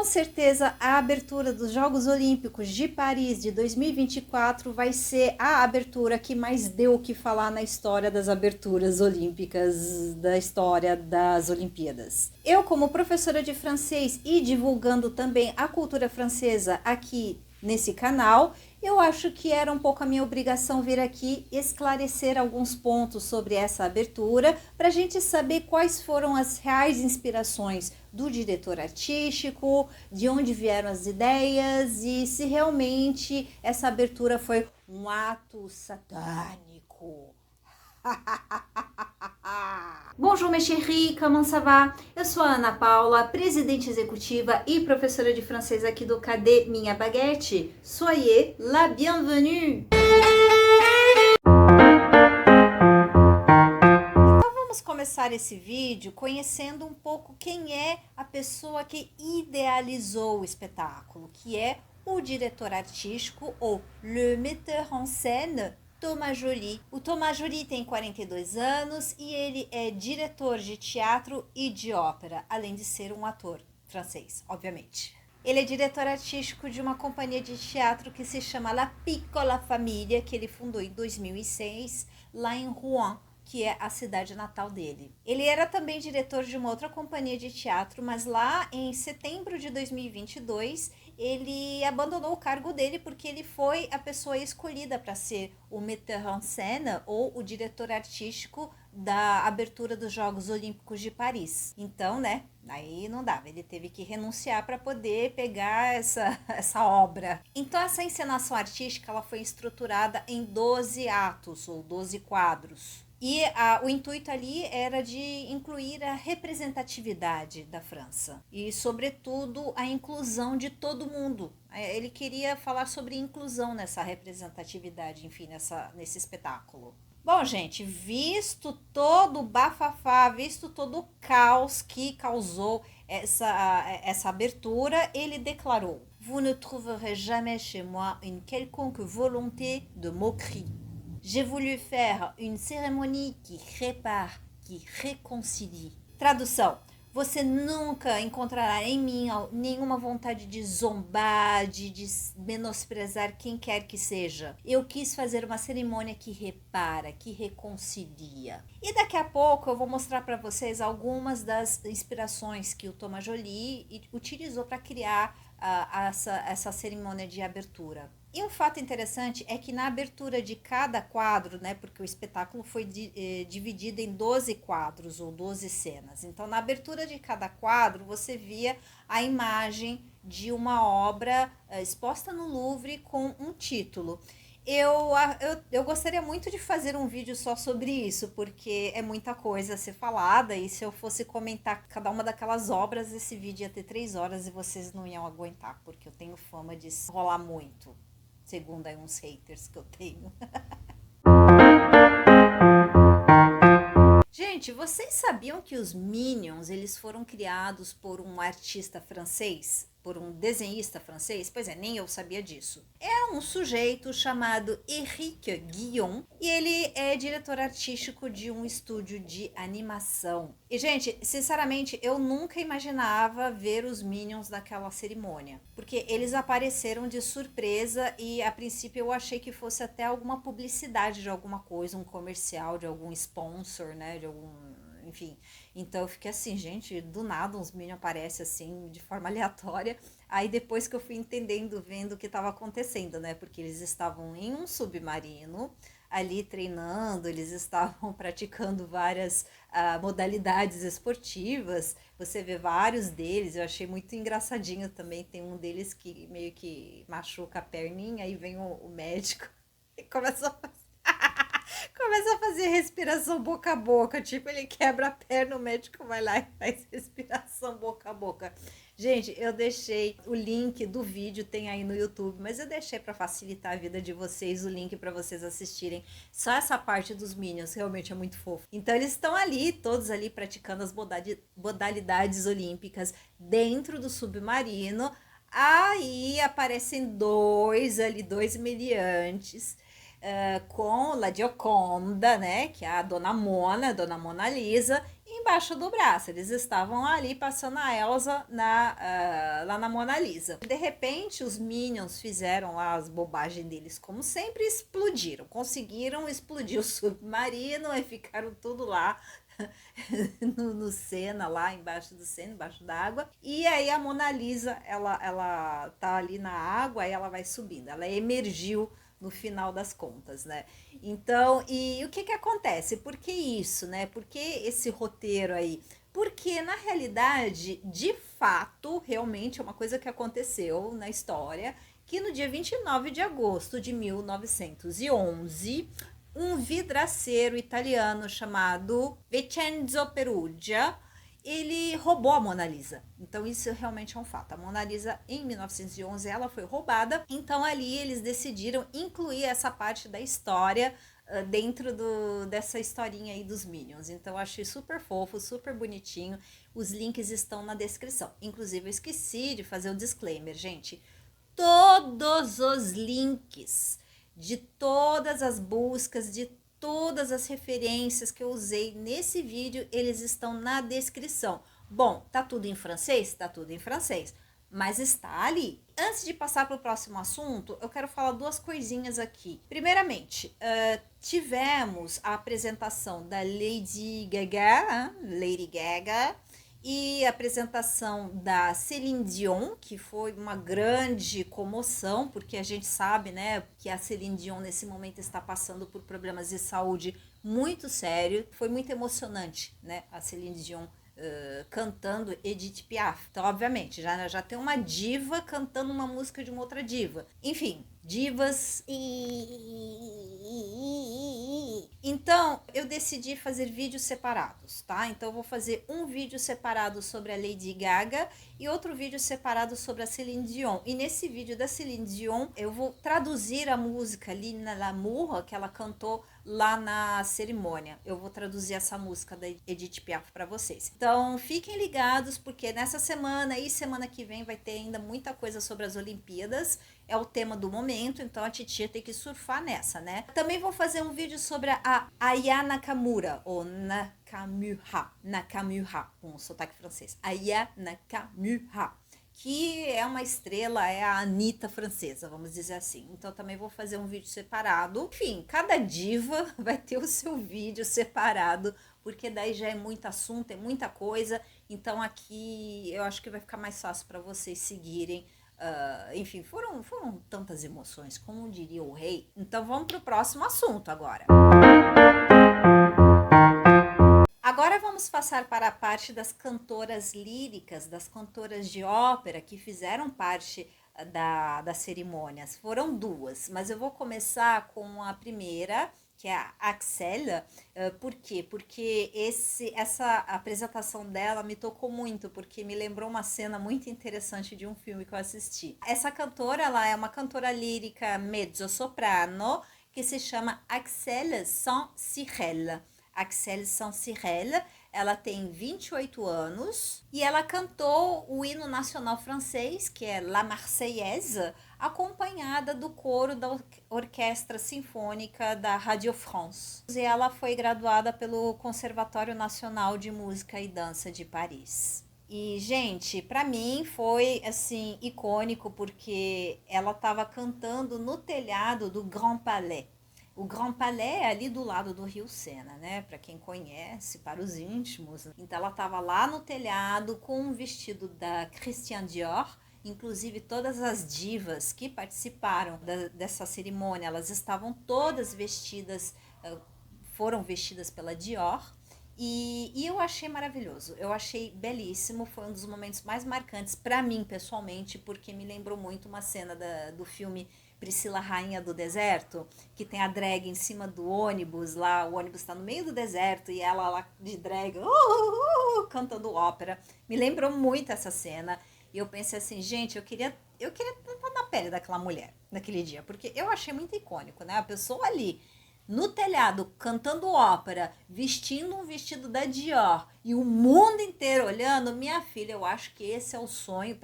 Com certeza, a abertura dos Jogos Olímpicos de Paris de 2024 vai ser a abertura que mais deu o que falar na história das aberturas olímpicas, da história das Olimpíadas. Eu, como professora de francês e divulgando também a cultura francesa aqui nesse canal, eu acho que era um pouco a minha obrigação vir aqui esclarecer alguns pontos sobre essa abertura, para a gente saber quais foram as reais inspirações do diretor artístico, de onde vieram as ideias e se realmente essa abertura foi um ato satânico. Bonjour mes chéris, comment ça va? Eu sou a Ana Paula, presidente executiva e professora de francês aqui do Cadê Minha Baguete? Soyez la bienvenue! Então vamos começar esse vídeo conhecendo um pouco quem é a pessoa que idealizou o espetáculo, que é o diretor artístico ou le metteur en scène Thomas Joly. O Thomas Joly tem 42 anos e ele é diretor de teatro e de ópera, além de ser um ator francês, obviamente. Ele é diretor artístico de uma companhia de teatro que se chama La Piccola Famiglia, que ele fundou em 2006, lá em Rouen, que é a cidade natal dele. Ele era também diretor de uma outra companhia de teatro, mas lá em setembro de 2022, ele abandonou o cargo dele porque ele foi a pessoa escolhida para ser o metteur en scène ou o diretor artístico da abertura dos Jogos Olímpicos de Paris. Então, né, aí não dava, ele teve que renunciar para poder pegar essa obra. Então, essa encenação artística ela foi estruturada em 12 atos ou 12 quadros. E o intuito ali era de incluir a representatividade da França e, sobretudo, a inclusão de todo mundo. Ele queria falar sobre inclusão nessa representatividade, enfim, nesse espetáculo. Bom, gente, visto todo o bafafá, visto todo o caos que causou essa abertura, ele declarou: Vous ne trouverez jamais chez moi une quelconque volonté de moquerie. J'ai voulu faire une cérémonie qui répare, qui réconcilie. Tradução: você nunca encontrará em mim nenhuma vontade de zombar, de menosprezar quem quer que seja. Eu quis fazer uma cerimônia que repara, que reconcilia. E daqui a pouco eu vou mostrar para vocês algumas das inspirações que o Thomas Joly utilizou para criar essa cerimônia de abertura. E um fato interessante é que na abertura de cada quadro, né, porque o espetáculo foi dividido em 12 quadros ou 12 cenas. Então, na abertura de cada quadro, você via a imagem de uma obra exposta no Louvre com um título. Eu gostaria muito de fazer um vídeo só sobre isso, porque é muita coisa a ser falada, e se eu fosse comentar cada uma daquelas obras, esse vídeo ia ter 3 horas e vocês não iam aguentar, porque eu tenho fama de enrolar muito, segundo aí uns haters que eu tenho. Gente, vocês sabiam que os Minions, eles foram criados por um artista francês? Por um desenhista francês? Pois é, nem eu sabia disso. É um sujeito chamado Éric Guillon e ele é diretor artístico de um estúdio de animação. E, gente, sinceramente, eu nunca imaginava ver os Minions naquela cerimônia, porque eles apareceram de surpresa e, a princípio, eu achei que fosse até alguma publicidade de alguma coisa, um comercial de algum sponsor, né, de algum... Enfim, então eu fiquei assim, gente, do nada uns Minions aparecem assim, de forma aleatória. Aí depois que eu fui entendendo, vendo o que estava acontecendo, né? Porque eles estavam em um submarino, ali treinando, eles estavam praticando várias modalidades esportivas. Você vê vários deles, eu achei muito engraçadinho também. Tem um deles que meio que machuca a perninha, aí vem o médico e começa a fazer respiração boca a boca, tipo, ele quebra a perna, o médico vai lá e faz respiração boca a boca. Gente, eu deixei o link do vídeo, tem aí no YouTube, mas eu deixei para facilitar a vida de vocês, o link para vocês assistirem. Só essa parte dos Minions realmente é muito fofo. Então eles estão ali, todos ali praticando as modalidades olímpicas dentro do submarino. Aí aparecem dois meliantes, com La Gioconda, né, que é a Dona Mona Lisa, embaixo do braço. Eles estavam ali passando a Elsa lá na Mona Lisa. De repente, os Minions fizeram lá as bobagens deles, como sempre, explodiram. Conseguiram explodir o submarino e ficaram tudo lá no Sena, lá embaixo do Sena, embaixo d'água. E aí a Mona Lisa, ela tá ali na água e ela vai subindo. Ela emergiu no final das contas, né? Então, e o que acontece? Por que isso, né? Por que esse roteiro aí? Porque, na realidade, de fato, realmente é uma coisa que aconteceu na história, que no dia 29 de agosto de 1911, um vidraceiro italiano chamado Vincenzo Perugia, ele roubou a Mona Lisa. Então isso realmente é um fato. A Mona Lisa, em 1911, ela foi roubada. Então ali eles decidiram incluir essa parte da história dentro dessa historinha aí dos Minions. Então eu achei super fofo, super bonitinho. Os links estão na descrição. Inclusive eu esqueci de fazer o disclaimer, gente. Todos os links de todas as buscas, de todas as referências que eu usei nesse vídeo, eles estão na descrição. Bom, tá tudo em francês? Tá tudo em francês, mas está ali. Antes de passar para o próximo assunto, eu quero falar duas coisinhas aqui. Primeiramente, tivemos a apresentação da Lady Gaga, e a apresentação da Céline Dion, que foi uma grande comoção, porque a gente sabe, né, que a Céline Dion nesse momento está passando por problemas de saúde muito sérios. Foi muito emocionante, né, a Céline Dion cantando Edith Piaf. Então, obviamente, já tem uma diva cantando uma música de uma outra diva. Enfim, divas. Então, eu decidi fazer vídeos separados, tá? Então, eu vou fazer um vídeo separado sobre a Lady Gaga e outro vídeo separado sobre a Céline Dion. E nesse vídeo da Céline Dion, eu vou traduzir a música Lina L'amour, que ela cantou lá na cerimônia. Eu vou traduzir essa música da Edith Piaf para vocês. Então, fiquem ligados, porque nessa semana e semana que vem vai ter ainda muita coisa sobre as Olimpíadas. É o tema do momento, então a titia tem que surfar nessa, né? Também vou fazer um vídeo sobre a Aya Nakamura, ou Nakamura, com sotaque francês. Aya Nakamura, que é uma estrela, é a Anitta francesa, vamos dizer assim. Então também vou fazer um vídeo separado. Enfim, cada diva vai ter o seu vídeo separado, porque daí já é muito assunto, é muita coisa. Então aqui eu acho que vai ficar mais fácil para vocês seguirem. Enfim, foram tantas emoções, como diria o rei. Então vamos para o próximo assunto agora. Agora vamos passar para a parte das cantoras líricas, das cantoras de ópera que fizeram parte das cerimônias. Foram duas, mas eu vou começar com a primeira, que é a Axel. Por quê? Porque essa apresentação dela me tocou muito, porque me lembrou uma cena muito interessante de um filme que eu assisti. Essa cantora, ela é uma cantora lírica mezzo-soprano, que se chama Axel Saint-Cyril. Axel Saint-Cyril, ela tem 28 anos e ela cantou o hino nacional francês, que é La Marseillaise, acompanhada do coro da Orquestra Sinfônica da Radio France. E ela foi graduada pelo Conservatório Nacional de Música e Dança de Paris. E, gente, para mim foi, assim, icônico, porque ela estava cantando no telhado do Grand Palais. O Grand Palais é ali do lado do Rio Sena, né? Para quem conhece, para os íntimos. Então ela estava lá no telhado com um vestido da Christian Dior. Inclusive todas as divas que participaram dessa cerimônia, elas estavam todas vestidas, foram vestidas pela Dior. E eu achei maravilhoso, eu achei belíssimo, foi um dos momentos mais marcantes para mim pessoalmente, porque me lembrou muito uma cena do filme Priscila, Rainha do Deserto, que tem a drag em cima do ônibus lá, o ônibus está no meio do deserto e ela lá de drag, cantando ópera. Me lembrou muito essa cena e eu pensei assim, gente, eu queria estar na pele daquela mulher naquele dia, porque eu achei muito icônico, né? A pessoa ali no telhado, cantando ópera, vestindo um vestido da Dior e o mundo inteiro olhando, minha filha, eu acho que esse é o sonho,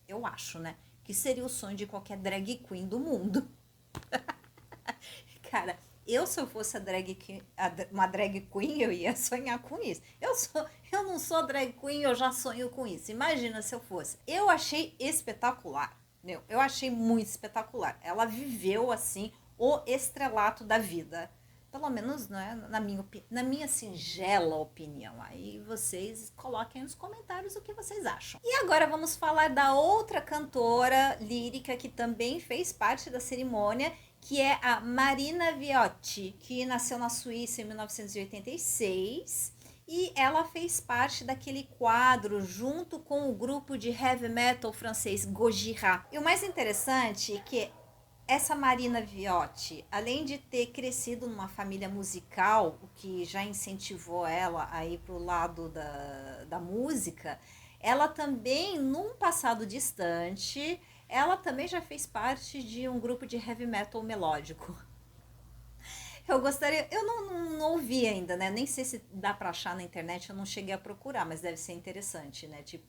eu acho, né? Que seria o sonho de qualquer drag queen do mundo. Cara, Eu, se eu fosse uma drag queen, eu ia sonhar com isso. Eu não sou drag queen, eu já sonho com isso. Imagina se eu fosse. Eu achei espetacular. Meu, eu achei muito espetacular. Ela viveu, assim, o estrelato da vida. Pelo menos, né, na minha singela opinião. Aí vocês coloquem nos comentários o que vocês acham. E agora vamos falar da outra cantora lírica que também fez parte da cerimônia, que é a Marina Viotti, que nasceu na Suíça em 1986. E ela fez parte daquele quadro junto com o grupo de heavy metal francês Gojira. E o mais interessante é que essa Marina Viotti, além de ter crescido numa família musical, o que já incentivou ela a ir para o lado da música, ela também, num passado distante, ela também já fez parte de um grupo de heavy metal melódico. Eu gostaria, eu não ouvi ainda, né? Nem sei se dá pra achar na internet, eu não cheguei a procurar, mas deve ser interessante, né? Tipo,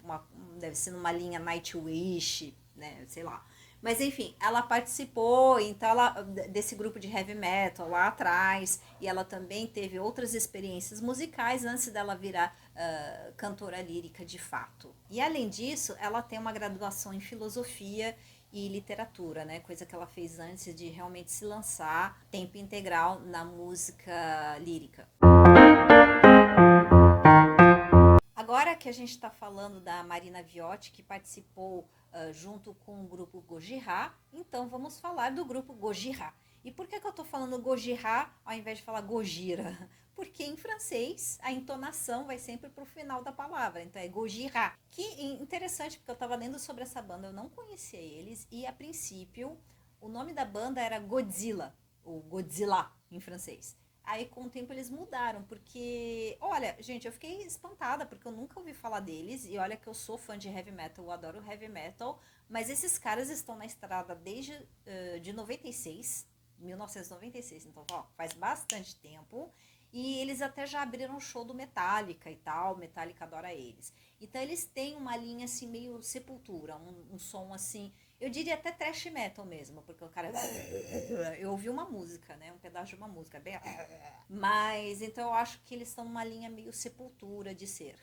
deve ser numa linha Nightwish, né? Sei lá. Mas enfim, ela participou então desse grupo de heavy metal lá atrás, e ela também teve outras experiências musicais antes dela virar cantora lírica de fato. E além disso, ela tem uma graduação em filosofia e literatura, né? Coisa que ela fez antes de realmente se lançar tempo integral na música lírica. Agora que a gente está falando da Marina Viotti, que participou junto com o grupo Gojira, então vamos falar do grupo Gojira. E por que eu estou falando Gojira ao invés de falar Gojira? Porque em francês a entonação vai sempre para o final da palavra, então é Gojira. Que interessante, porque eu estava lendo sobre essa banda, eu não conhecia eles, e a princípio o nome da banda era Godzilla, ou Godzilla em francês. Aí com o tempo eles mudaram, porque, olha, gente, eu fiquei espantada, porque eu nunca ouvi falar deles, e olha que eu sou fã de heavy metal, eu adoro heavy metal, mas esses caras estão na estrada desde de 96, 1996, então ó, faz bastante tempo, e eles até já abriram show do Metallica e tal, Metallica adora eles. Então eles têm uma linha assim meio Sepultura, um som assim, eu diria até thrash metal mesmo, porque o cara. Eu ouvi uma música, né? Um pedaço de uma música, bem. Mas então eu acho que eles estão numa linha meio Sepultura de ser.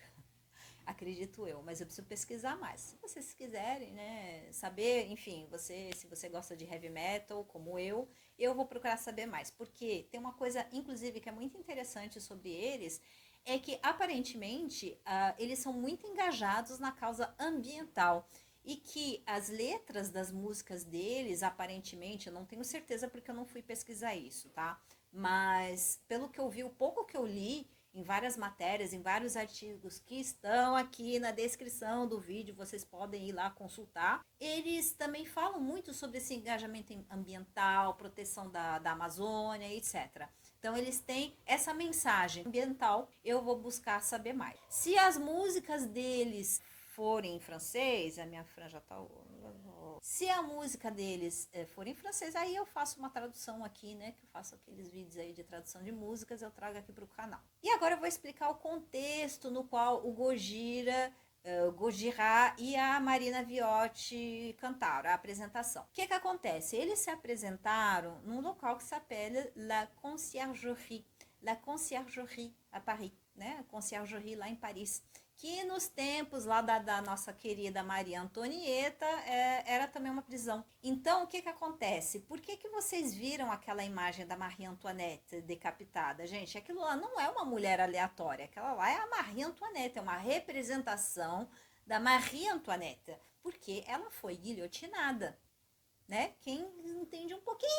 Acredito eu, mas eu preciso pesquisar mais. Se vocês quiserem, né, saber, enfim, se você gosta de heavy metal, como eu vou procurar saber mais. Porque tem uma coisa, inclusive, que é muito interessante sobre eles, é que aparentemente eles são muito engajados na causa ambiental. E que as letras das músicas deles, aparentemente, eu não tenho certeza porque eu não fui pesquisar isso, tá? Mas pelo que eu vi, o pouco que eu li, em várias matérias, em vários artigos que estão aqui na descrição do vídeo, vocês podem ir lá consultar. Eles também falam muito sobre esse engajamento ambiental, proteção da Amazônia, etc. Então eles têm essa mensagem ambiental, eu vou buscar saber mais. Se as músicas deles forem em francês, a minha franja tá. Se a música deles for em francês, aí eu faço uma tradução aqui, né? Que eu faço aqueles vídeos aí de tradução de músicas, eu trago aqui para o canal. E agora eu vou explicar o contexto no qual o Gojira e a Marina Viotti cantaram a apresentação. O que acontece? Eles se apresentaram num local que se apela La Conciergerie. La Conciergerie, a Paris, né? Conciergerie lá em Paris. Que nos tempos lá da nossa querida Maria Antonieta era também uma prisão. Então, o que acontece? Por que vocês viram aquela imagem da Maria Antoinette decapitada? Gente, aquilo lá não é uma mulher aleatória, aquela lá é a Maria Antoinette, é uma representação da Maria Antoinette, porque ela foi guilhotinada. Né? Quem entende um pouquinho,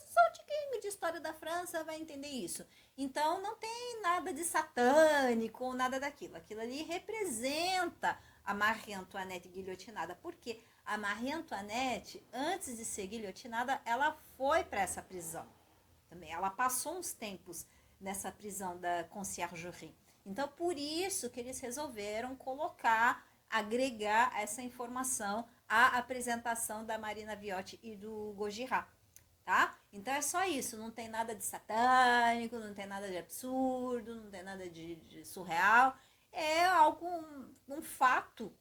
só um tiquinho de história da França vai entender isso. Então não tem nada de satânico ou nada daquilo. Aquilo ali representa a Marie Antoinette guilhotinada. Porque a Marie Antoinette, antes de ser guilhotinada, ela foi para essa prisão. Também ela passou uns tempos nessa prisão da Conciergerie. Então por isso que eles resolveram agregar essa informação à apresentação da Marina Viotti e do Gojira, tá? Então é só isso, não tem nada de satânico, não tem nada de absurdo, não tem nada de surreal. é algo, um fato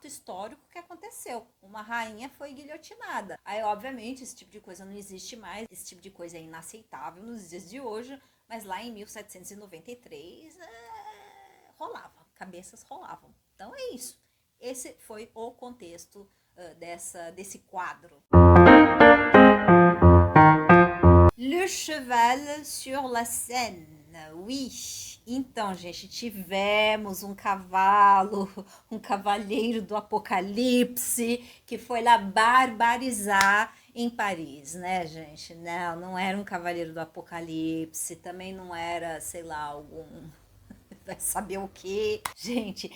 histórico que aconteceu. Uma rainha foi guilhotinada. Aí, obviamente, esse tipo de coisa não existe mais, esse tipo de coisa é inaceitável nos dias de hoje, mas lá em 1793 rolava, cabeças rolavam. Então é isso. Esse foi o contexto desse quadro. Le cheval sur la Seine. Oui. Então, gente, tivemos um cavalo, um cavaleiro do apocalipse que foi lá barbarizar em Paris, né, gente? Não era um cavaleiro do apocalipse, também não era, sei lá, algum vai saber o que. Gente,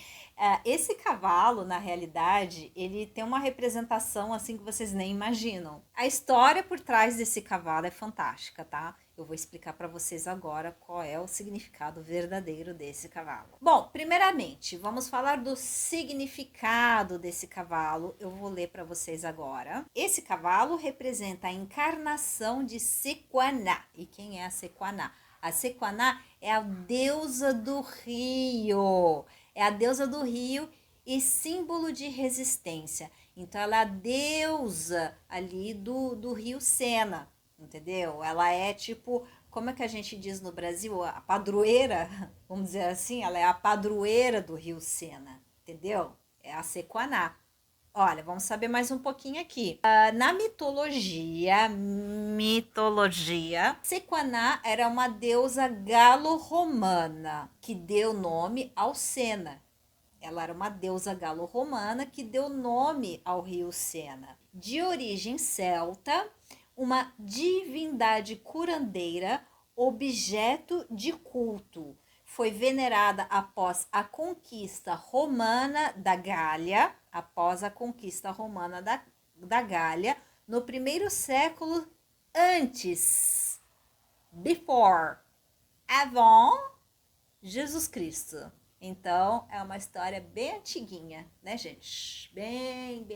esse cavalo, na realidade, ele tem uma representação assim que vocês nem imaginam. A história por trás desse cavalo é fantástica, tá? Eu vou explicar para vocês agora qual é o significado verdadeiro desse cavalo. Bom, primeiramente, vamos falar do significado desse cavalo. Eu vou ler para vocês agora. Esse cavalo representa a encarnação de Sequaná. E quem é a Sequaná? A Sequaná é a deusa do rio. É a deusa do rio e símbolo de resistência. Então, ela é a deusa ali do rio Sena, entendeu? Ela é tipo, como é que a gente diz no Brasil? A padroeira, vamos dizer assim, ela é a padroeira do rio Sena, entendeu? É a Sequaná. Olha, vamos saber mais um pouquinho aqui. Na mitologia, Sequaná era uma deusa galo-romana que deu nome ao Sena. Ela era uma deusa galo-romana que deu nome ao rio Sena. De origem celta, uma divindade curandeira, objeto de culto. Foi venerada após a conquista romana da Gália, no primeiro século antes, before, avant Jesus Cristo. Então, é uma história bem antiguinha, né, gente? Bem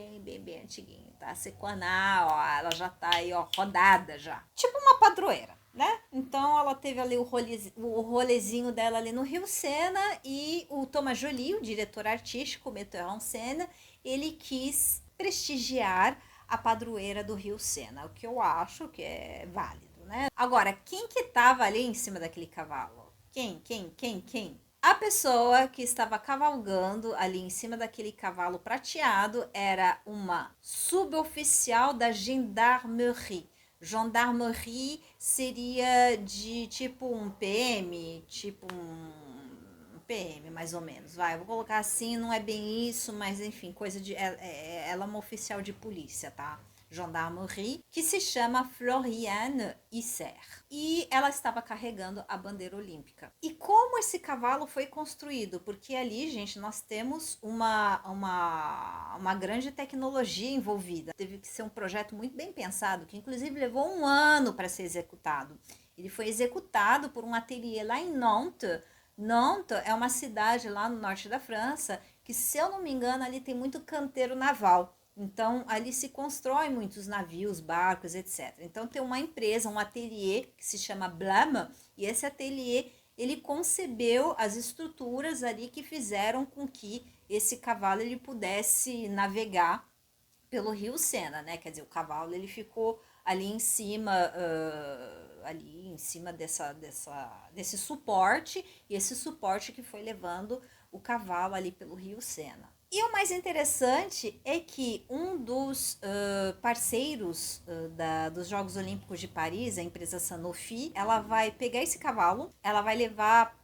antiguinha, tá? Sequaná, ó, ela já tá aí, ó, rodada já. Tipo uma padroeira, né? Então, ela teve ali o rolezinho dela ali no Rio Sena e o Thomas Joly, o diretor artístico, o metteur en scène, ele quis prestigiar a padroeira do Rio Sena, o que eu acho que é válido, né? Agora, quem que tava ali em cima daquele cavalo? Quem? A pessoa que estava cavalgando ali em cima daquele cavalo prateado era uma suboficial da gendarmerie. Gendarmerie seria de tipo um PM, PM mais ou menos, vai, eu vou colocar assim, não é bem isso, mas enfim, coisa de, ela é uma oficial de polícia, tá? Gendarmerie, que se chama Floriane Isser. E ela estava carregando a bandeira olímpica. E como esse cavalo foi construído? Porque ali, gente, nós temos uma grande tecnologia envolvida. Teve que ser um projeto muito bem pensado, que inclusive levou um ano para ser executado. Ele foi executado por um ateliê lá em Nantes. Nantes é uma cidade lá no norte da França que, se eu não me engano, ali tem muito canteiro naval. Então, ali se constroem muitos navios, barcos, etc. Então, tem uma empresa, um ateliê que se chama Blame, e esse ateliê, ele concebeu as estruturas ali que fizeram com que esse cavalo ele pudesse navegar pelo rio Sena, né? Quer dizer, o cavalo ele ficou ali em cima, desse suporte, e esse suporte que foi levando o cavalo ali pelo rio Sena. E o mais interessante é que um dos parceiros dos Jogos Olímpicos de Paris, a empresa Sanofi, ela vai pegar esse cavalo, ela vai levar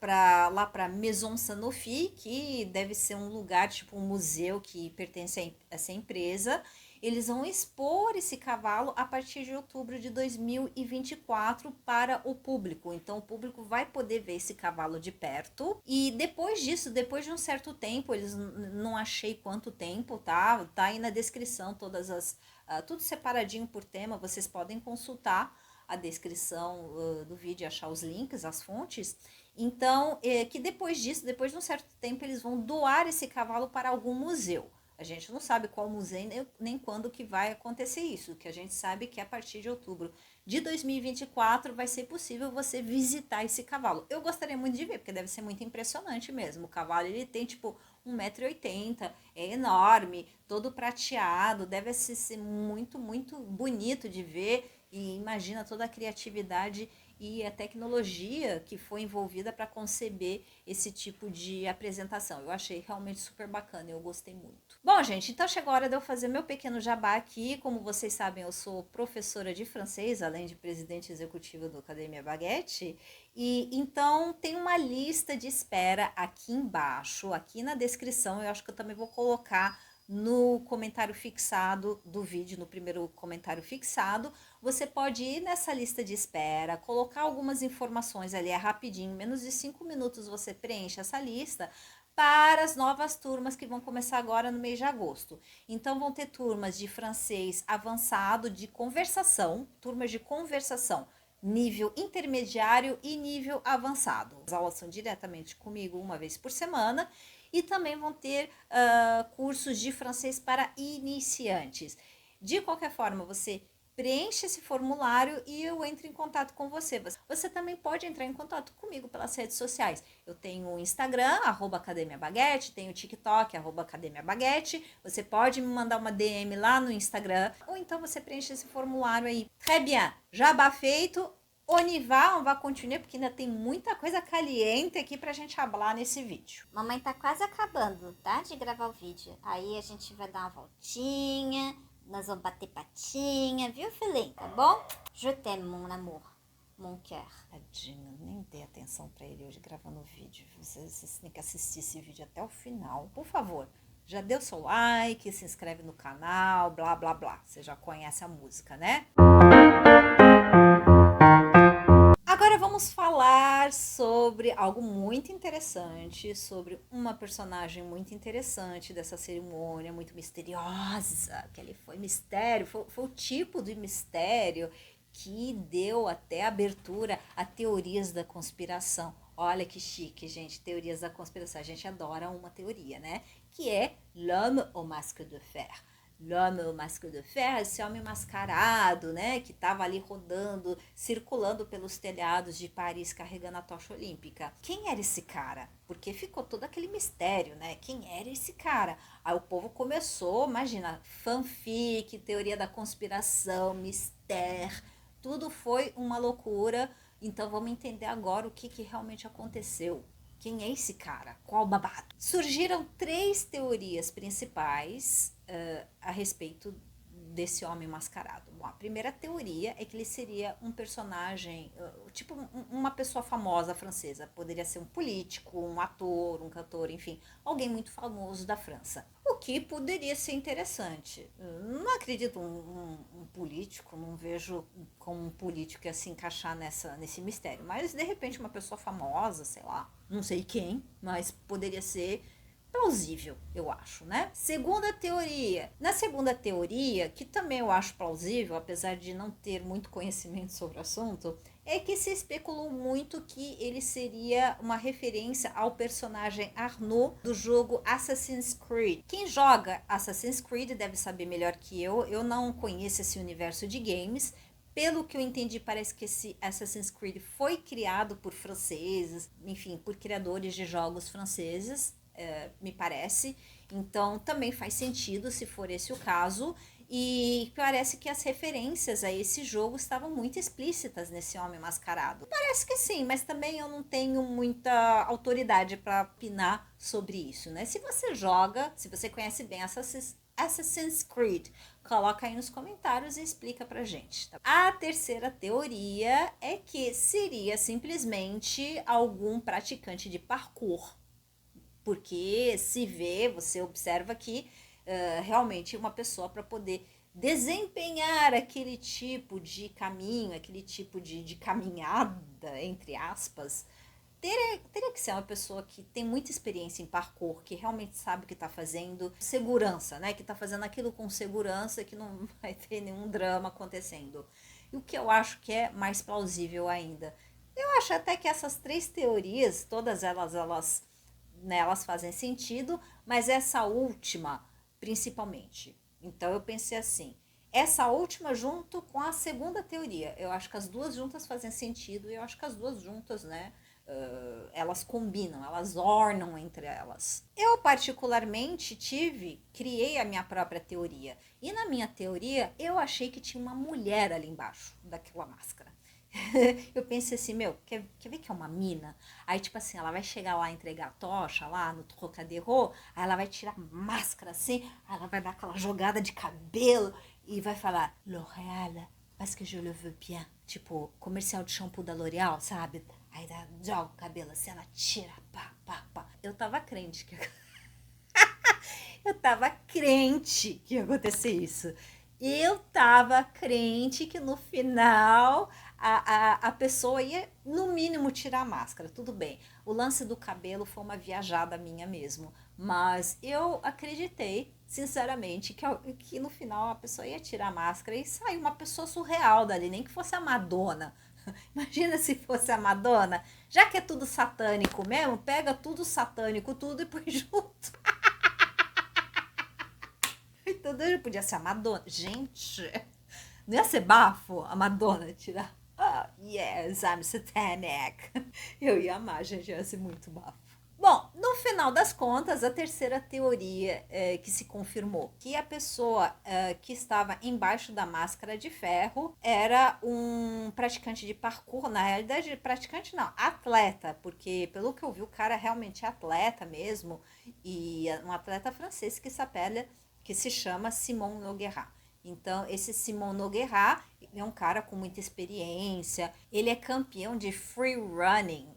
lá para Maison Sanofi, que deve ser um lugar, tipo um museu que pertence a essa empresa. Eles vão expor esse cavalo a partir de outubro de 2024 para o público. Então, o público vai poder ver esse cavalo de perto. E depois disso, depois de um certo tempo, eles não achei quanto tempo, tá? Tá aí na descrição tudo separadinho por tema. Vocês podem consultar a descrição do vídeo e achar os links, as fontes. Então, que depois disso, depois de um certo tempo, eles vão doar esse cavalo para algum museu. A gente não sabe qual museu nem quando que vai acontecer isso. O que a gente sabe é que a partir de outubro de 2024 vai ser possível você visitar esse cavalo. Eu gostaria muito de ver, porque deve ser muito impressionante mesmo. O cavalo, ele tem tipo 1,80 m, é enorme, todo prateado, deve ser muito, muito bonito de ver. E imagina toda a criatividade e a tecnologia que foi envolvida para conceber esse tipo de apresentação. Eu achei realmente super bacana, eu gostei muito. Bom, gente, então chegou a hora de eu fazer meu pequeno jabá aqui. Como vocês sabem, eu sou professora de francês, além de presidente executiva do Academia Baguette. E então tem uma lista de espera aqui embaixo, aqui na descrição. Eu acho que eu também vou colocar no comentário fixado do vídeo, no primeiro comentário fixado. Você pode ir nessa lista de espera, colocar algumas informações ali, é rapidinho, menos de 5 minutos você preenche essa lista para as novas turmas que vão começar agora no mês de agosto. Então vão ter turmas de francês avançado, de conversação, turmas de conversação, nível intermediário e nível avançado. As aulas são diretamente comigo uma vez por semana. E também vão ter cursos de francês para iniciantes. De qualquer forma, você preenche esse formulário e eu entro em contato com você. Você também pode entrar em contato comigo pelas redes sociais. Eu tenho o Instagram, Academia Baguette, tenho o TikTok, Academia Baguette. Você pode me mandar uma DM lá no Instagram, ou então você preenche esse formulário aí. Très bien, jabá feito. On va continuar, porque ainda tem muita coisa caliente aqui pra gente falar nesse vídeo. Mamãe tá quase acabando, tá? De gravar o vídeo. Aí a gente vai dar uma voltinha, nós vamos bater patinha, viu, filhinho? Tá bom? Je t'aime, mon amour, mon cœur. Tadinho, nem dei atenção pra ele hoje gravando o vídeo. Vocês têm que assistir esse vídeo até o final. Por favor, já deu seu like, se inscreve no canal, blá, blá, blá. Você já conhece a música, né? Agora vamos falar sobre algo muito interessante, sobre uma personagem muito interessante dessa cerimônia, muito misteriosa, que ele foi mistério, foi o tipo de mistério que deu até abertura a teorias da conspiração. Olha que chique, gente, teorias da conspiração. A gente adora uma teoria, né? Que é L'Homme au Masque de Fer. L'Homme au Masque de Fer, esse homem mascarado, né, que estava ali rodando, circulando pelos telhados de Paris carregando a tocha olímpica. Quem era esse cara? Porque ficou todo aquele mistério, né? Quem era esse cara? Aí o povo começou, imagina, fanfic, teoria da conspiração, mistério, tudo foi uma loucura. Então vamos entender agora o que realmente aconteceu. Quem é esse cara? Qual o babado? Surgiram 3 teorias principais a respeito desse homem mascarado. Bom, a primeira teoria é que ele seria um personagem, tipo uma pessoa famosa francesa. Poderia ser um político, um ator, um cantor, enfim, alguém muito famoso da França. O que poderia ser interessante. Não acredito um político, não vejo como um político ia se encaixar nesse mistério. Mas, de repente, uma pessoa famosa, sei lá, não sei quem, mas poderia ser plausível, eu acho, né? Segunda teoria. Na segunda teoria, que também eu acho plausível, apesar de não ter muito conhecimento sobre o assunto, é que se especulou muito que ele seria uma referência ao personagem Arnaud do jogo Assassin's Creed. Quem joga Assassin's Creed deve saber melhor que eu não conheço esse universo de games. Pelo que eu entendi, parece que esse Assassin's Creed foi criado por franceses, enfim, por criadores de jogos franceses, me parece. Então também faz sentido se for esse o caso. E parece que as referências a esse jogo estavam muito explícitas nesse homem mascarado. Parece que sim, mas também eu não tenho muita autoridade para opinar sobre isso, né? Se você joga, se você conhece bem Assassin's Creed, coloca aí nos comentários e explica pra gente. Tá? A terceira teoria é que seria simplesmente algum praticante de parkour. Porque se vê, você observa que realmente uma pessoa para poder desempenhar aquele tipo de caminho, aquele tipo de caminhada, entre aspas, teria que ser uma pessoa que tem muita experiência em parkour, que realmente sabe o que está fazendo, segurança, né? Que está fazendo aquilo com segurança, que não vai ter nenhum drama acontecendo. E o que eu acho que é mais plausível ainda. Eu acho até que essas 3 teorias, todas elas fazem sentido, mas essa última principalmente. Então eu pensei assim, essa última junto com a segunda teoria. Eu acho que as duas juntas fazem sentido e eu acho que as duas juntas, né, elas combinam, elas ornam entre elas. Eu particularmente criei a minha própria teoria. E na minha teoria, eu achei que tinha uma mulher ali embaixo daquela máscara. Eu pensei assim, meu, quer ver que é uma mina? Aí, tipo assim, ela vai chegar lá, entregar a tocha lá no Trocadero, aí ela vai tirar a máscara assim, aí ela vai dar aquela jogada de cabelo e vai falar, L'Oréal, parce que je le veux bien. Tipo, comercial de shampoo da L'Oréal, sabe? Aí ela joga o cabelo assim, ela tira, pá, pá, pá. Eu tava crente que eu tava crente que ia acontecer isso. Eu tava crente que no final a pessoa ia, no mínimo, tirar a máscara. Tudo bem. O lance do cabelo foi uma viajada minha mesmo. Mas eu acreditei, sinceramente, que no final a pessoa ia tirar a máscara e sair uma pessoa surreal dali, nem que fosse a Madonna. Imagina se fosse a Madonna. Já que é tudo satânico mesmo, pega tudo satânico, tudo e põe junto. Então, podia ser a Madonna. Gente, não ia ser bafo a Madonna tirar. Ah, yes, I'm satanic. Eu ia amar, gente, ia ser muito bafo. Bom, no final das contas, a terceira teoria que se confirmou, que a pessoa que estava embaixo da máscara de ferro era um praticante de parkour, na realidade, praticante não, atleta, porque pelo que eu vi, o cara realmente é atleta mesmo, e um atleta francês que se chama Simon Nogueira. Então, esse Simon Nogueira é um cara com muita experiência. Ele é campeão de free running,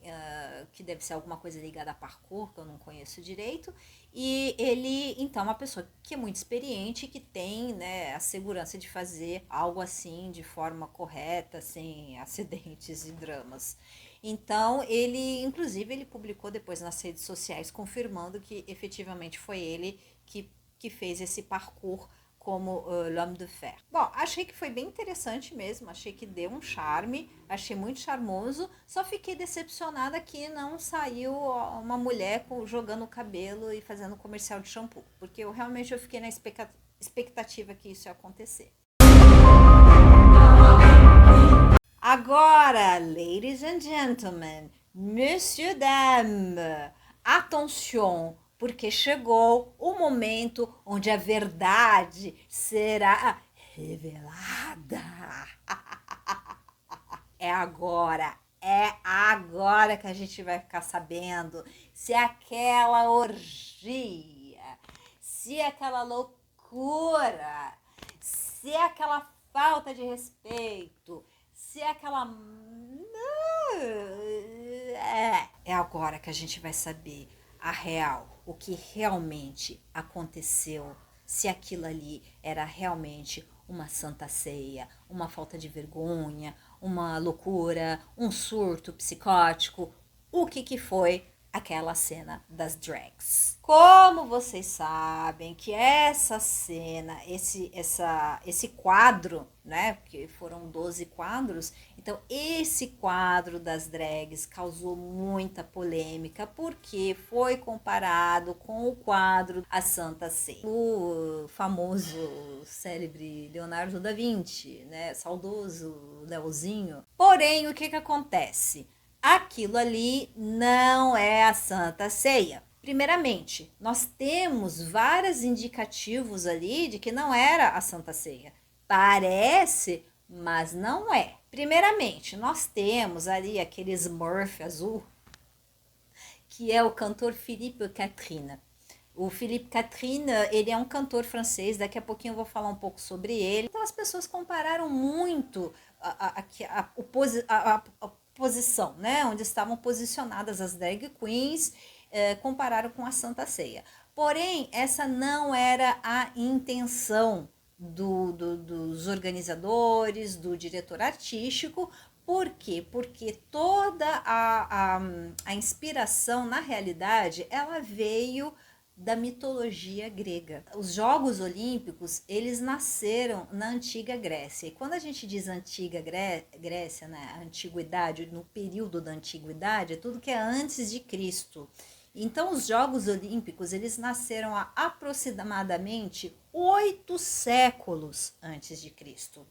que deve ser alguma coisa ligada a parkour, que eu não conheço direito. E ele, então, é uma pessoa que é muito experiente, que tem, né, a segurança de fazer algo assim de forma correta, sem acidentes e dramas. Então, inclusive, ele publicou depois nas redes sociais, confirmando que efetivamente foi ele que fez esse parkour como L'Homme de Fer. Bom, achei que foi bem interessante mesmo, achei que deu um charme, achei muito charmoso, só fiquei decepcionada que não saiu uma mulher jogando o cabelo e fazendo comercial de shampoo, porque eu fiquei na expectativa que isso ia acontecer. Agora, ladies and gentlemen, monsieur, dame, attention, porque chegou o momento onde a verdade será revelada. É agora que a gente vai ficar sabendo se aquela orgia, se aquela loucura, se aquela falta de respeito, se aquela... É agora que a gente vai saber a real, o que realmente aconteceu, se aquilo ali era realmente uma santa ceia, uma falta de vergonha, uma loucura, um surto psicótico, o que foi aquela cena das drags. Como vocês sabem que essa cena, esse quadro, né, porque foram 12 quadros, então esse quadro das drags causou muita polêmica porque foi comparado com o quadro A Santa Ceia, o famoso célebre Leonardo da Vinci, né, saudoso Leozinho. Porém, o que acontece? Aquilo ali não é a Santa Ceia. Primeiramente, nós temos vários indicativos ali de que não era a Santa Ceia. Parece, mas não é. Primeiramente, nós temos ali aquele Smurf azul, que é o cantor Philippe Catherine. O Philippe Catherine, ele é um cantor francês, daqui a pouquinho eu vou falar um pouco sobre ele. Então as pessoas compararam muito a posição, né, onde estavam posicionadas as drag queens, compararam com a Santa Ceia. Porém, essa não era a intenção dos organizadores, do diretor artístico. Por quê? Porque toda a inspiração, na realidade, ela veio da mitologia grega. Os Jogos Olímpicos, eles nasceram na Antiga Grécia. E quando a gente diz Antiga Grécia, né, a antiguidade, no período da antiguidade, é tudo que é antes de Cristo. Então, os Jogos Olímpicos, eles nasceram há aproximadamente 8 séculos antes de Cristo.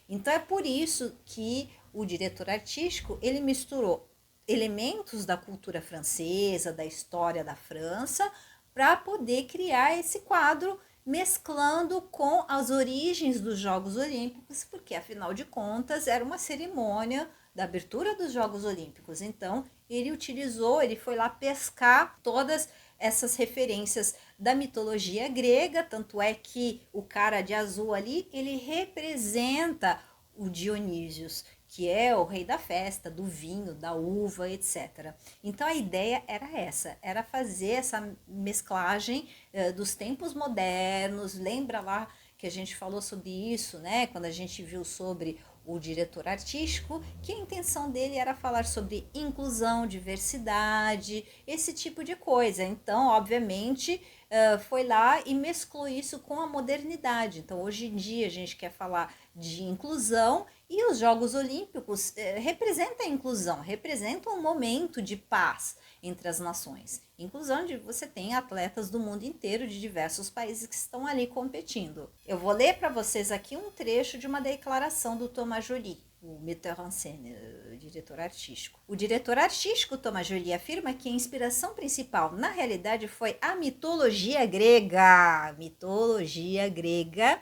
Então, é por isso que o diretor artístico, ele misturou elementos da cultura francesa, da história da França, para poder criar esse quadro, mesclando com as origens dos Jogos Olímpicos, porque afinal de contas era uma cerimônia da abertura dos Jogos Olímpicos. Então, ele foi lá pescar todas essas referências da mitologia grega, tanto é que o cara de azul ali, ele representa o Dionísios, que é o rei da festa, do vinho, da uva, etc. Então a ideia era essa, era fazer essa mesclagem dos tempos modernos. Lembra lá que a gente falou sobre isso, né? Quando a gente viu sobre o diretor artístico, que a intenção dele era falar sobre inclusão, diversidade, esse tipo de coisa. Então, obviamente, foi lá e mesclou isso com a modernidade. Então, hoje em dia, a gente quer falar de inclusão e os Jogos Olímpicos representam a inclusão, representam um momento de paz entre as nações. Inclusão de você tem atletas do mundo inteiro, de diversos países que estão ali competindo. Eu vou ler para vocês aqui um trecho de uma declaração do Thomas Joly, o metteur en scène, o diretor artístico. O diretor artístico Thomas Joly afirma que a inspiração principal, na realidade, foi a mitologia grega. Mitologia grega,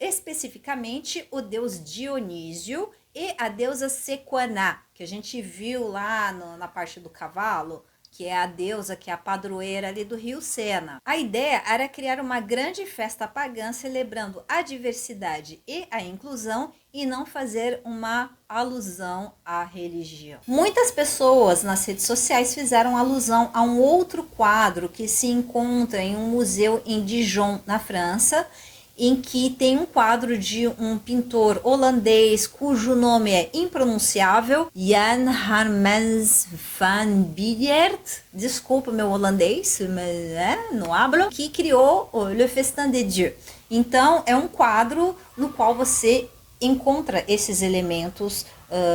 especificamente o deus Dionísio e a deusa Sequaná, que a gente viu lá na parte do cavalo, que é a deusa, que é a padroeira ali do rio Sena. A ideia era criar uma grande festa pagã celebrando a diversidade e a inclusão e não fazer uma alusão à religião. Muitas pessoas nas redes sociais fizeram alusão a um outro quadro que se encontra em um museu em Dijon, na França, em que tem um quadro de um pintor holandês cujo nome é impronunciável, Jan Hermans van Biert, desculpa meu holandês, mas não hablo, que criou Le Festin des Dieux. Então, é um quadro no qual você encontra esses elementos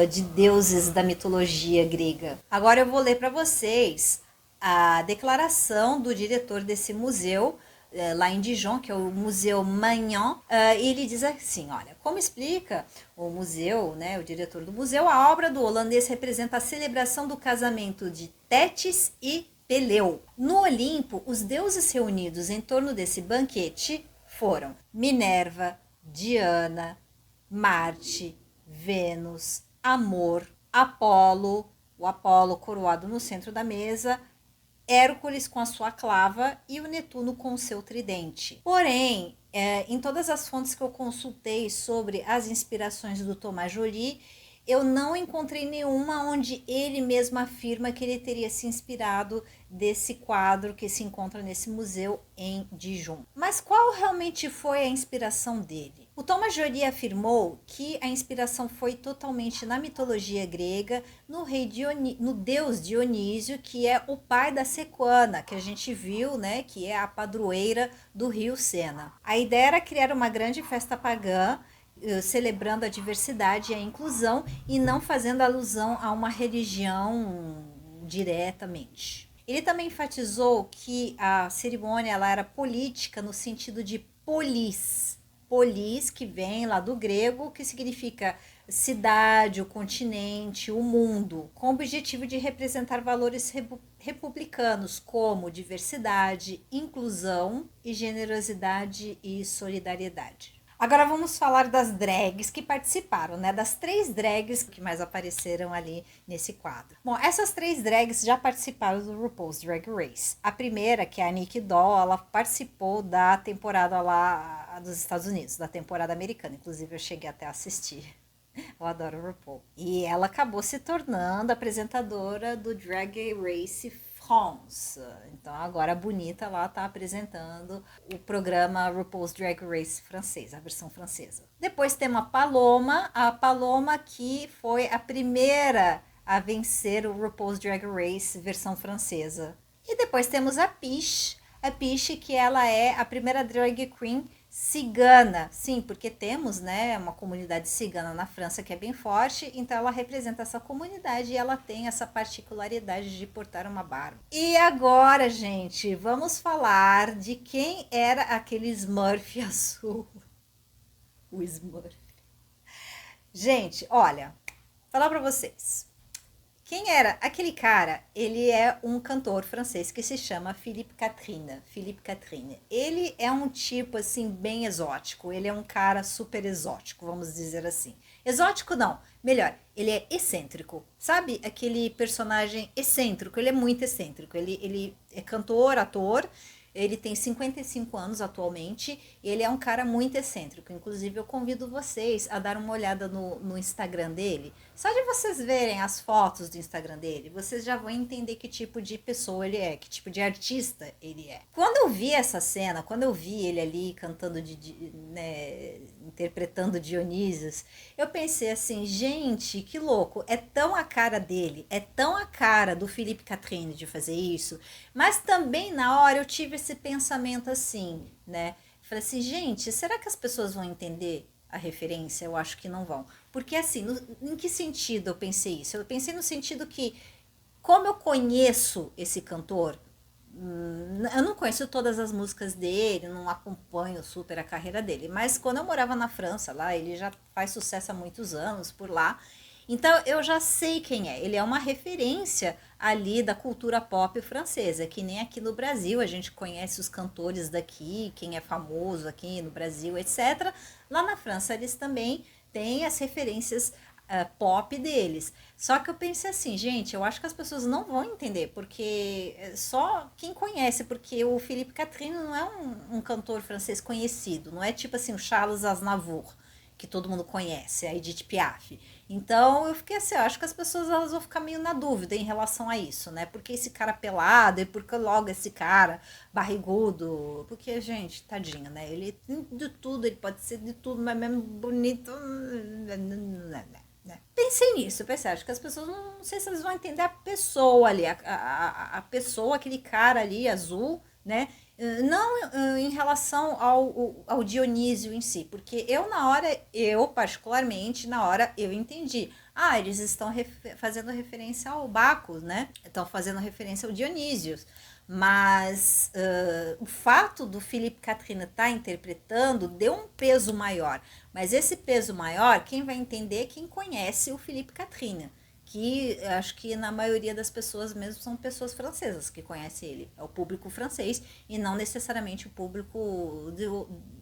de deuses da mitologia grega. Agora eu vou ler para vocês a declaração do diretor desse museu, lá em Dijon, que é o Museu Magnan, e ele diz assim, olha, como explica o museu, né, o diretor do museu, a obra do holandês representa a celebração do casamento de Tétis e Peleu. No Olimpo, os deuses reunidos em torno desse banquete foram Minerva, Diana, Marte, Vênus, Amor, Apolo, o Apolo coroado no centro da mesa, Hércules com a sua clava e o Netuno com o seu tridente. Porém, em todas as fontes que eu consultei sobre as inspirações do Thomas Joly, eu não encontrei nenhuma onde ele mesmo afirma que ele teria se inspirado desse quadro que se encontra nesse museu em Dijon. Mas qual realmente foi a inspiração dele? O Thomas Joly afirmou que a inspiração foi totalmente na mitologia grega, no deus Dionísio, que é o pai da Sequana, que a gente viu, né, que é a padroeira do rio Sena. A ideia era criar uma grande festa pagã, celebrando a diversidade e a inclusão e não fazendo alusão a uma religião diretamente. Ele também enfatizou que a cerimônia ela era política no sentido de polis, que vem lá do grego, que significa cidade, o continente, o mundo, com o objetivo de representar valores republicanos como diversidade, inclusão e generosidade e solidariedade. Agora vamos falar das drags que participaram, né? Das 3 drags que mais apareceram ali nesse quadro. Bom, essas 3 drags já participaram do RuPaul's Drag Race. A primeira, que é a Nikki Doll, ela participou da temporada lá dos Estados Unidos, da temporada americana. Inclusive, eu cheguei até a assistir. Eu adoro o RuPaul. E ela acabou se tornando apresentadora do Drag Race France. Então agora a bonita lá tá apresentando o programa RuPaul's Drag Race francês, a versão francesa. Depois temos a Paloma que foi a primeira a vencer o RuPaul's Drag Race versão francesa. E depois temos a Peach que ela é a primeira drag queen Cigana, sim, porque temos, né, uma comunidade cigana na França que é bem forte, então ela representa essa comunidade e ela tem essa particularidade de portar uma barba. E agora, gente, vamos falar de quem era aquele Smurf azul. O Smurf. Gente, olha, falar pra vocês. Quem era aquele cara? Ele é um cantor francês que se chama Philippe Catherine. Philippe Catherine. Ele é um tipo assim bem exótico. Ele é um cara super exótico, vamos dizer assim. Exótico não, melhor, ele é excêntrico. Sabe aquele personagem excêntrico? Ele é muito excêntrico. Ele é cantor, ator. Ele tem 55 anos atualmente. Ele é um cara muito excêntrico. Inclusive, eu convido vocês a dar uma olhada no Instagram dele. Só de vocês verem as fotos do Instagram dele, vocês já vão entender que tipo de pessoa ele é, que tipo de artista ele é. Quando eu vi essa cena, quando eu vi ele ali cantando, né, interpretando Dionísios, eu pensei assim, gente, que louco, é tão a cara dele, é tão a cara do Philippe Catherine de fazer isso, mas também na hora eu tive esse pensamento assim, né? Falei assim, gente, será que as pessoas vão entender a referência? Eu acho que não vão. Porque assim, em que sentido eu pensei isso? Eu pensei no sentido que, como eu conheço esse cantor, eu não conheço todas as músicas dele, não acompanho super a carreira dele, mas quando eu morava na França, lá, ele já faz sucesso há muitos anos por lá, então eu já sei quem é. Ele é uma referência ali da cultura pop francesa, que nem aqui no Brasil a gente conhece os cantores daqui, quem é famoso aqui no Brasil, etc. Lá na França eles também têm as referências pop deles. Só que eu pensei assim, gente, eu acho que as pessoas não vão entender, porque só quem conhece, porque o Philippe Catherine não é um cantor francês conhecido, não é tipo assim o Charles Aznavour, que todo mundo conhece, a Edith Piaf. Então eu fiquei assim, eu acho que as pessoas elas vão ficar meio na dúvida em relação a isso, né? Porque esse cara pelado e porque logo esse cara barrigudo, porque, gente, tadinho, né? Ele tem de tudo, ele pode ser de tudo, mas mesmo bonito. Né? Pensei nisso, pensei, acho que as pessoas não sei se eles vão entender a pessoa ali, a pessoa, aquele cara ali azul, né? Não em relação ao Dionísio em si, porque eu particularmente, na hora, eu entendi. Ah, eles estão fazendo referência ao Bacchus, né? Estão fazendo referência ao Dionísio. Mas o fato do Philippe Catherine estar interpretando deu um peso maior. Mas esse peso maior, quem vai entender é quem conhece o Philippe Catherine, que acho que na maioria das pessoas mesmo são pessoas francesas que conhecem ele. É o público francês e não necessariamente o público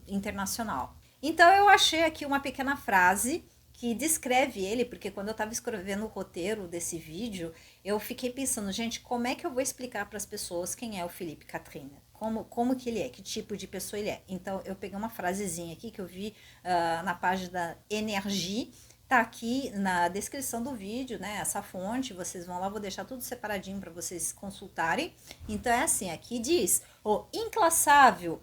internacional. Então eu achei aqui uma pequena frase que descreve ele, porque quando eu estava escrevendo o roteiro desse vídeo, eu fiquei pensando, gente, como é que eu vou explicar para as pessoas quem é o Philippe Catherine? Como que ele é, que tipo de pessoa ele é. Então, eu peguei uma frasezinha aqui que eu vi na página da Energie, tá aqui na descrição do vídeo, né, essa fonte, vocês vão lá, vou deixar tudo separadinho para vocês consultarem. Então, é assim, aqui diz, o inclassável,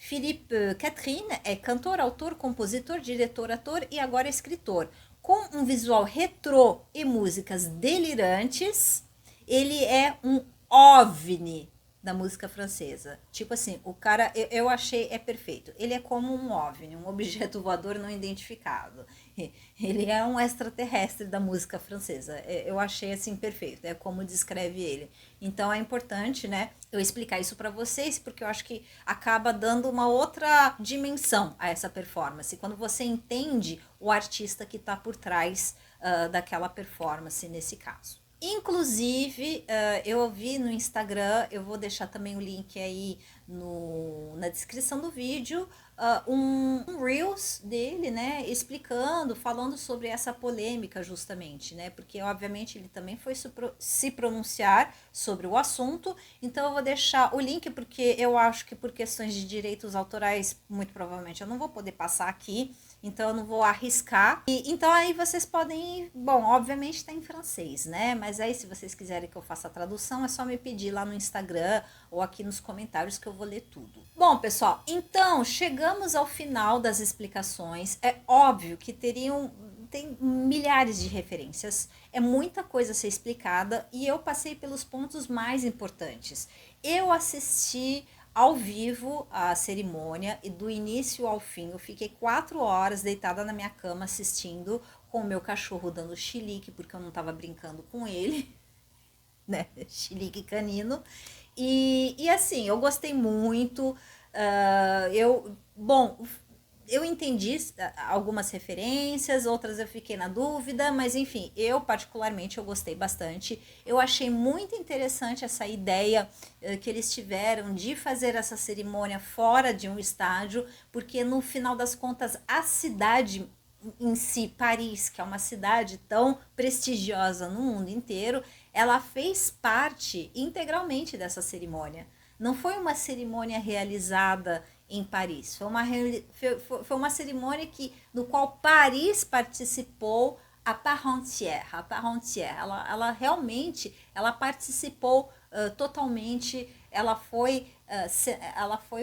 Philippe Catherine é cantor, autor, compositor, diretor, ator e agora escritor. Com um visual retrô e músicas delirantes, ele é um OVNI da música francesa. Tipo assim, o cara, eu achei, é perfeito. Ele é como um OVNI, um objeto voador não identificado. Ele é um extraterrestre da música francesa. Eu achei assim perfeito, é como descreve ele. Então é importante, né, eu explicar isso para vocês, porque eu acho que acaba dando uma outra dimensão a essa performance. Quando você entende o artista que está por trás daquela performance nesse caso. Inclusive, eu vi no Instagram, eu vou deixar também o link aí na descrição do vídeo, um Reels dele, né, explicando, falando sobre essa polêmica justamente, né, porque obviamente ele também foi se pronunciar sobre o assunto, então eu vou deixar o link porque eu acho que por questões de direitos autorais, muito provavelmente eu não vou poder passar aqui, então eu não vou arriscar. Então aí vocês podem, bom, obviamente está em francês, né? Mas aí se vocês quiserem que eu faça a tradução, é só me pedir lá no Instagram ou aqui nos comentários que eu vou ler tudo. Bom, pessoal, então chegamos ao final das explicações. É óbvio que tem milhares de referências, é muita coisa a ser explicada e eu passei pelos pontos mais importantes. Eu assisti ao vivo a cerimônia e do início ao fim. Eu fiquei 4 horas deitada na minha cama assistindo com o meu cachorro dando chilique, porque eu não estava brincando com ele, né? Chilique canino. E assim, eu gostei muito. Bom, eu entendi algumas referências, outras eu fiquei na dúvida, mas enfim, eu particularmente eu gostei bastante. Eu achei muito interessante essa ideia que eles tiveram de fazer essa cerimônia fora de um estádio, porque no final das contas a cidade em si, Paris, que é uma cidade tão prestigiosa no mundo inteiro, ela fez parte integralmente dessa cerimônia. Não foi uma cerimônia realizada em Paris, foi uma cerimônia no qual Paris participou a part entière. Ela realmente ela participou totalmente, ela foi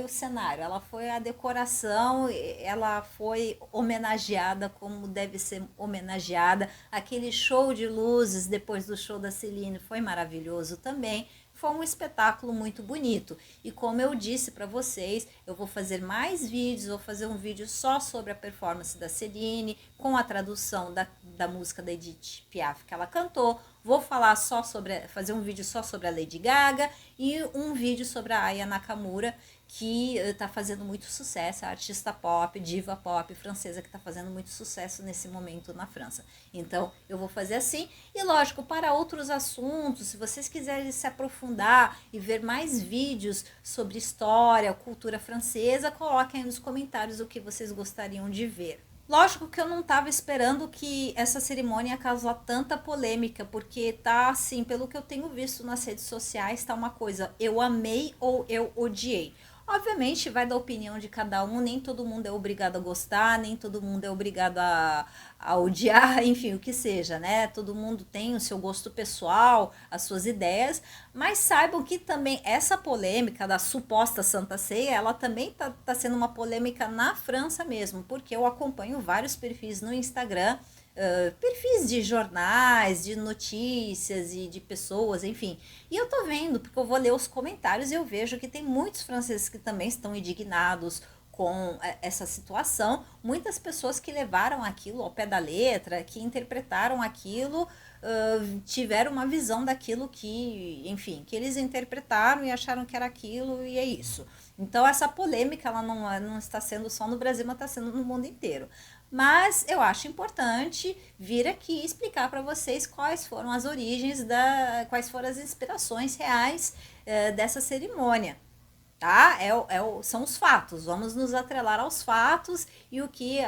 o cenário, ela foi a decoração, ela foi homenageada como deve ser homenageada. Aquele show de luzes depois do show da Celine foi maravilhoso também. Foi um espetáculo muito bonito. E como eu disse para vocês, eu vou fazer mais vídeos, vou fazer um vídeo só sobre a performance da Celine, com a tradução da música da Edith Piaf que ela cantou. Vou fazer um vídeo só sobre a Lady Gaga e um vídeo sobre a Aya Nakamura, que está fazendo muito sucesso, a artista pop, diva pop francesa que está fazendo muito sucesso nesse momento na França. Então, eu vou fazer assim. E lógico, para outros assuntos, se vocês quiserem se aprofundar e ver mais vídeos sobre história, cultura francesa, coloquem aí nos comentários o que vocês gostariam de ver. Lógico que eu não estava esperando que essa cerimônia ia causar tanta polêmica, porque tá assim, pelo que eu tenho visto nas redes sociais, tá uma coisa, eu amei ou eu odiei. Obviamente vai da opinião de cada um, nem todo mundo é obrigado a gostar, nem todo mundo é obrigado a odiar, enfim, o que seja, né? Todo mundo tem o seu gosto pessoal, as suas ideias, mas saibam que também essa polêmica da suposta Santa Ceia, ela também tá sendo uma polêmica na França mesmo, porque eu acompanho vários perfis no Instagram, perfis de jornais, de notícias e de pessoas, enfim. E eu tô vendo, porque eu vou ler os comentários e eu vejo que tem muitos franceses que também estão indignados com essa situação, muitas pessoas que levaram aquilo ao pé da letra, que interpretaram aquilo, tiveram uma visão daquilo que, enfim, que eles interpretaram e acharam que era aquilo e é isso. Então essa polêmica ela não está sendo só no Brasil, mas está sendo no mundo inteiro. Mas eu acho importante vir aqui explicar para vocês quais foram as origens, quais foram as inspirações reais dessa cerimônia, tá? São os fatos, vamos nos atrelar aos fatos e o que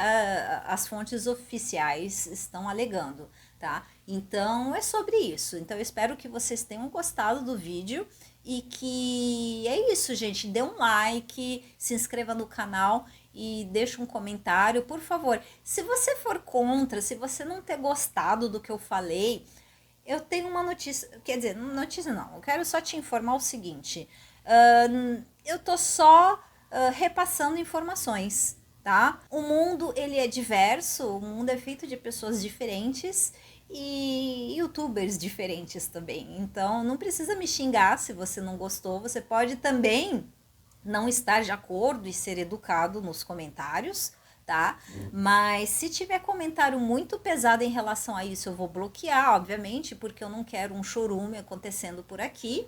as fontes oficiais estão alegando, tá? Então é sobre isso. Então eu espero que vocês tenham gostado do vídeo e que é isso, gente. Dê um like, se inscreva no canal e deixa um comentário, por favor. Se você for contra, se você não ter gostado do que eu falei, eu tenho uma notícia, quer dizer, notícia não, eu quero só te informar o seguinte, eu tô só repassando informações, tá? O mundo, ele é diverso, o mundo é feito de pessoas diferentes e youtubers diferentes também, então não precisa me xingar se você não gostou, você pode também não estar de acordo e ser educado nos comentários, tá? Mas se tiver comentário muito pesado em relação a isso, eu vou bloquear, obviamente, porque eu não quero um chorume acontecendo por aqui.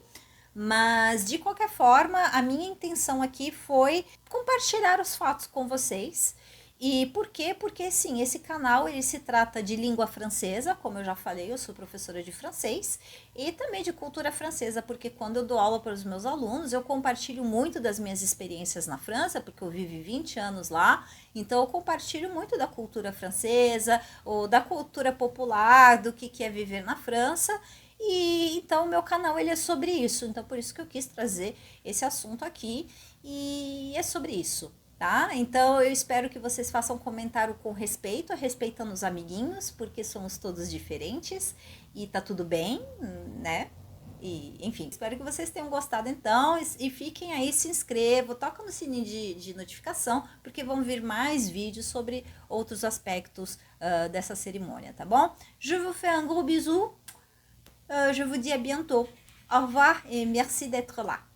Mas de qualquer forma, a minha intenção aqui foi compartilhar os fatos com vocês. E por quê? Porque sim, esse canal ele se trata de língua francesa, como eu já falei, eu sou professora de francês, e também de cultura francesa, porque quando eu dou aula para os meus alunos, eu compartilho muito das minhas experiências na França, porque eu vivi 20 anos lá, então eu compartilho muito da cultura francesa, ou da cultura popular, do que é viver na França, e então o meu canal ele é sobre isso, então por isso que eu quis trazer esse assunto aqui, e é sobre isso. Tá? Então eu espero que vocês façam um comentário com respeito, respeitando os amiguinhos, porque somos todos diferentes e tá tudo bem, né? E, enfim, espero que vocês tenham gostado então e fiquem aí, se inscrevam, toca no sininho de notificação, porque vão vir mais vídeos sobre outros aspectos dessa cerimônia, tá bom? Je vous fais un gros bisou, je vous dis à bientôt. Au revoir et merci d'être là.